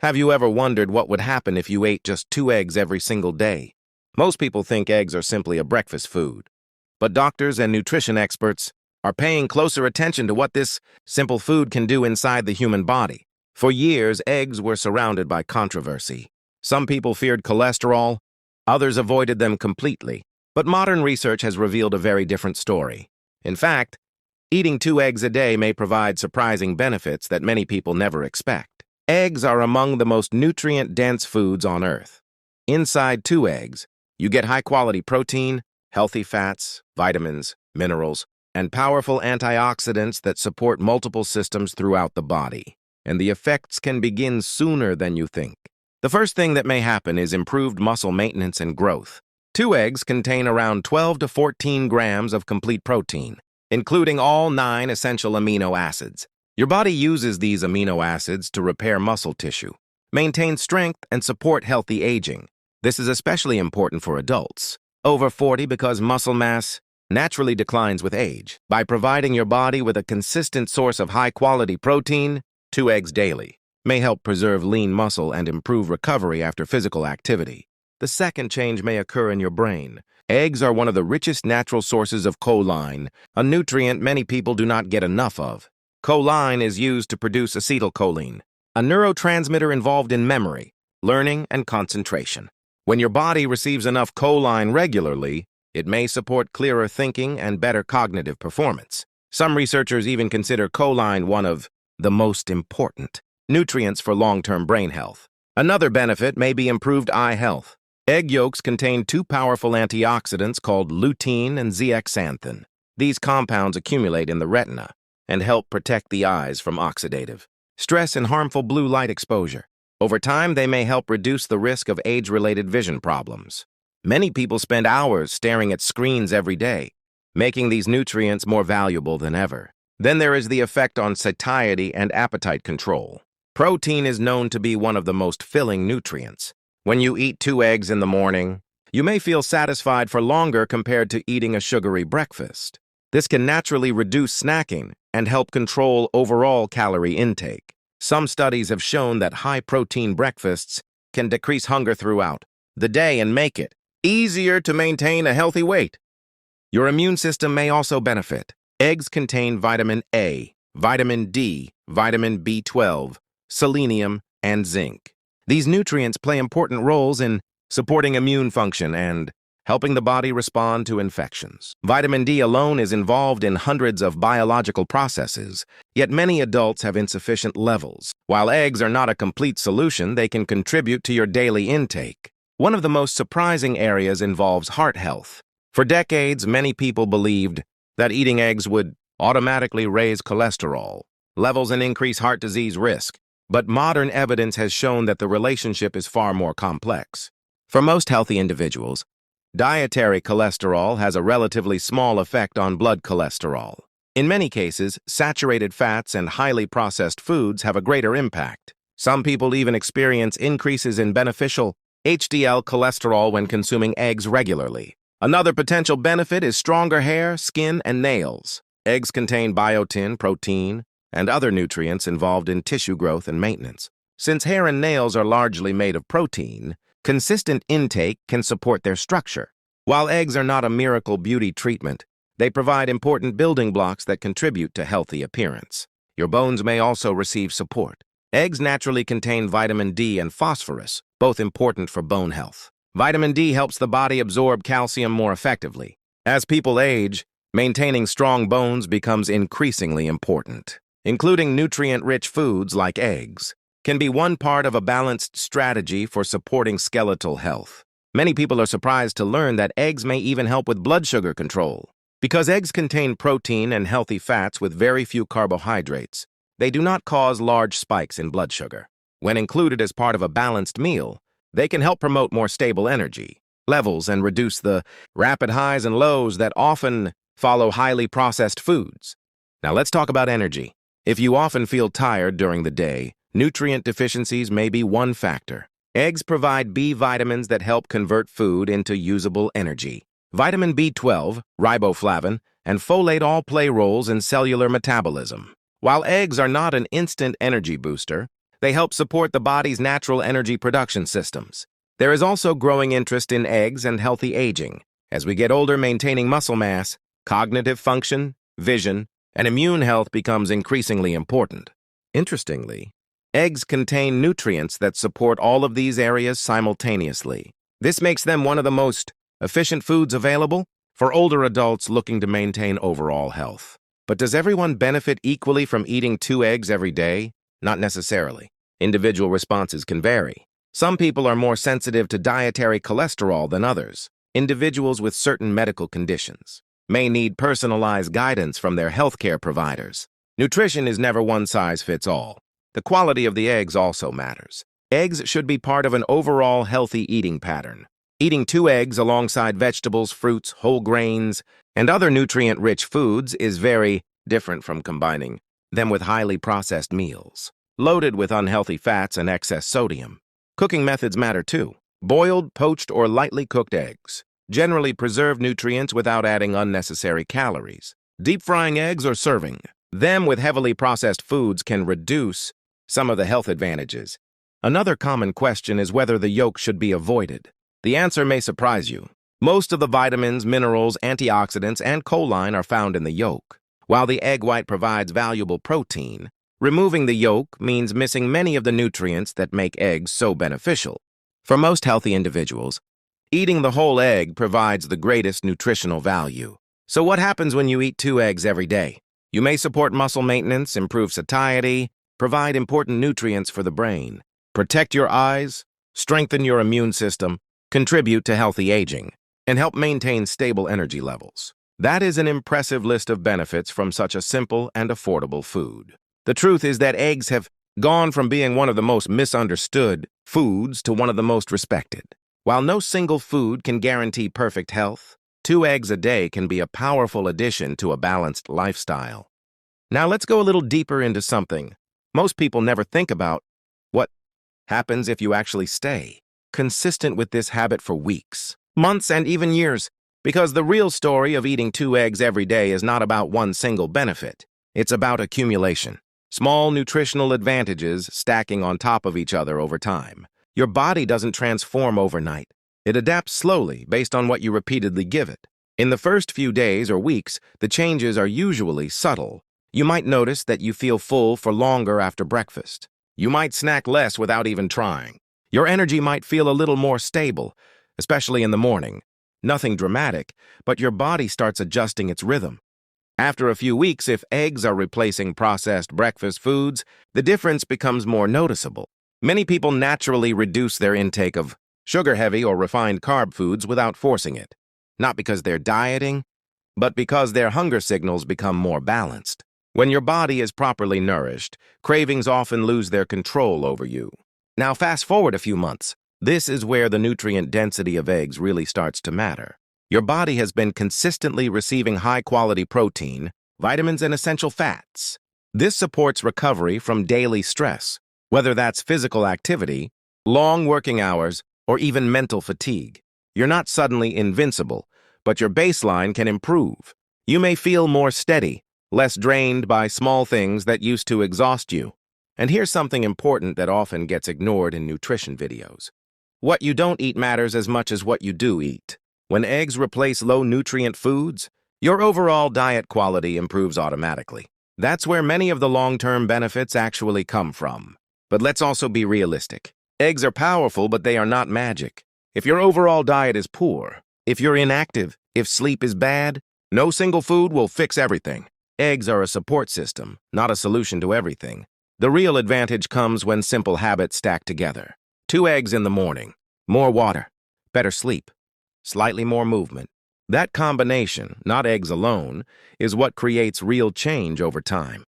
Have you ever wondered what would happen if you ate just 2 eggs every single day? Most people think eggs are simply a breakfast food. But doctors and nutrition experts are paying closer attention to what this simple food can do inside the human body. For years, eggs were surrounded by controversy. Some people feared cholesterol, others avoided them completely. But modern research has revealed a very different story. In fact, eating 2 eggs a day may provide surprising benefits that many people never expect. Eggs are among the most nutrient-dense foods on Earth. Inside 2 eggs, you get high-quality protein, healthy fats, vitamins, minerals, and powerful antioxidants that support multiple systems throughout the body. And the effects can begin sooner than you think. The first thing that may happen is improved muscle maintenance and growth. 2 eggs contain around 12 to 14 grams of complete protein, including all 9 essential amino acids. Your body uses these amino acids to repair muscle tissue, maintain strength, and support healthy aging. This is especially important for adults over 40 because muscle mass naturally declines with age. By providing your body with a consistent source of high-quality protein, 2 eggs daily may help preserve lean muscle and improve recovery after physical activity. The second change may occur in your brain. Eggs are one of the richest natural sources of choline, a nutrient many people do not get enough of. Choline is used to produce acetylcholine, a neurotransmitter involved in memory, learning, and concentration. When your body receives enough choline regularly, it may support clearer thinking and better cognitive performance. Some researchers even consider choline one of the most important nutrients for long-term brain health. Another benefit may be improved eye health. Egg yolks contain 2 powerful antioxidants called lutein and zeaxanthin. These compounds accumulate in the retina and help protect the eyes from oxidative stress and harmful blue light exposure. Over time, they may help reduce the risk of age-related vision problems. Many people spend hours staring at screens every day, making these nutrients more valuable than ever. Then there is the effect on satiety and appetite control. Protein is known to be one of the most filling nutrients. When you eat 2 eggs in the morning, you may feel satisfied for longer compared to eating a sugary breakfast. This can naturally reduce snacking and help control overall calorie intake. Some studies have shown that high-protein breakfasts can decrease hunger throughout the day and make it easier to maintain a healthy weight. Your immune system may also benefit. Eggs contain vitamin A, vitamin D, vitamin B12, selenium, and zinc. These nutrients play important roles in supporting immune function and helping the body respond to infections. Vitamin D alone is involved in hundreds of biological processes, yet many adults have insufficient levels. While eggs are not a complete solution, they can contribute to your daily intake. One of the most surprising areas involves heart health. For decades, many people believed that eating eggs would automatically raise cholesterol levels and increase heart disease risk. But modern evidence has shown that the relationship is far more complex. For most healthy individuals, dietary cholesterol has a relatively small effect on blood cholesterol. In many cases, saturated fats and highly processed foods have a greater impact. Some people even experience increases in beneficial HDL cholesterol when consuming eggs regularly. Another potential benefit is stronger hair, skin, and nails. Eggs contain biotin, protein, and other nutrients involved in tissue growth and maintenance. Since hair and nails are largely made of protein, consistent intake can support their structure. While eggs are not a miracle beauty treatment, they provide important building blocks that contribute to healthy appearance. Your bones may also receive support. Eggs naturally contain vitamin D and phosphorus, both important for bone health. Vitamin D helps the body absorb calcium more effectively. As people age, maintaining strong bones becomes increasingly important. Including nutrient-rich foods like eggs can be one part of a balanced strategy for supporting skeletal health. Many people are surprised to learn that eggs may even help with blood sugar control. Because eggs contain protein and healthy fats with very few carbohydrates, they do not cause large spikes in blood sugar. When included as part of a balanced meal, they can help promote more stable energy levels and reduce the rapid highs and lows that often follow highly processed foods. Now let's talk about energy. If you often feel tired during the day, nutrient deficiencies may be one factor. Eggs provide B vitamins that help convert food into usable energy. Vitamin B12, riboflavin, and folate all play roles in cellular metabolism. While eggs are not an instant energy booster, They help support the body's natural energy production systems. There is also growing interest in eggs and healthy aging. As we get older, maintaining muscle mass, cognitive function, vision, and immune health becomes increasingly important. Interestingly, eggs contain nutrients that support all of these areas simultaneously. This makes them one of the most efficient foods available for older adults looking to maintain overall health. But does everyone benefit equally from eating 2 eggs every day? Not necessarily. Individual responses can vary. Some people are more sensitive to dietary cholesterol than others. Individuals with certain medical conditions may need personalized guidance from their healthcare providers. Nutrition is never one size fits all. The quality of the eggs also matters. Eggs should be part of an overall healthy eating pattern. Eating 2 eggs alongside vegetables, fruits, whole grains, and other nutrient-rich foods is very different from combining them with highly processed meals, loaded with unhealthy fats and excess sodium. Cooking methods matter too. Boiled, poached, or lightly cooked eggs generally preserve nutrients without adding unnecessary calories. Deep frying eggs or serving them with heavily processed foods can reduce some of the health advantages. Another common question is whether the yolk should be avoided. The answer may surprise you. Most of the vitamins, minerals, antioxidants, and choline are found in the yolk. While the egg white provides valuable protein, removing the yolk means missing many of the nutrients that make eggs so beneficial. For most healthy individuals, eating the whole egg provides the greatest nutritional value. So what happens when you eat 2 eggs every day? You may support muscle maintenance, improve satiety, provide important nutrients for the brain, protect your eyes, strengthen your immune system, contribute to healthy aging, and help maintain stable energy levels. That is an impressive list of benefits from such a simple and affordable food. The truth is that eggs have gone from being one of the most misunderstood foods to one of the most respected. While no single food can guarantee perfect health, 2 eggs a day can be a powerful addition to a balanced lifestyle. Now let's go a little deeper into something most people never think about: what happens if you actually stay consistent with this habit for weeks, months, and even years. Because the real story of eating 2 eggs every day is not about one single benefit. It's about accumulation. Small nutritional advantages stacking on top of each other over time. Your body doesn't transform overnight. It adapts slowly based on what you repeatedly give it. In the first few days or weeks, the changes are usually subtle. You might notice that you feel full for longer after breakfast. You might snack less without even trying. Your energy might feel a little more stable, especially in the morning. Nothing dramatic, but your body starts adjusting its rhythm. After a few weeks, if eggs are replacing processed breakfast foods, the difference becomes more noticeable. Many people naturally reduce their intake of sugar-heavy or refined carb foods without forcing it. Not because they're dieting, but because their hunger signals become more balanced. When your body is properly nourished, cravings often lose their control over you. Now fast forward a few months. This is where the nutrient density of eggs really starts to matter. Your body has been consistently receiving high-quality protein, vitamins, and essential fats. This supports recovery from daily stress, whether that's physical activity, long working hours, or even mental fatigue. You're not suddenly invincible, but your baseline can improve. You may feel more steady, less drained by small things that used to exhaust you. And here's something important that often gets ignored in nutrition videos. What you don't eat matters as much as what you do eat. When eggs replace low-nutrient foods, your overall diet quality improves automatically. That's where many of the long-term benefits actually come from. But let's also be realistic. Eggs are powerful, but they are not magic. If your overall diet is poor, if you're inactive, if sleep is bad, no single food will fix everything. Eggs are a support system, not a solution to everything. The real advantage comes when simple habits stack together. 2 eggs in the morning, more water, better sleep, slightly more movement. That combination, not eggs alone, is what creates real change over time.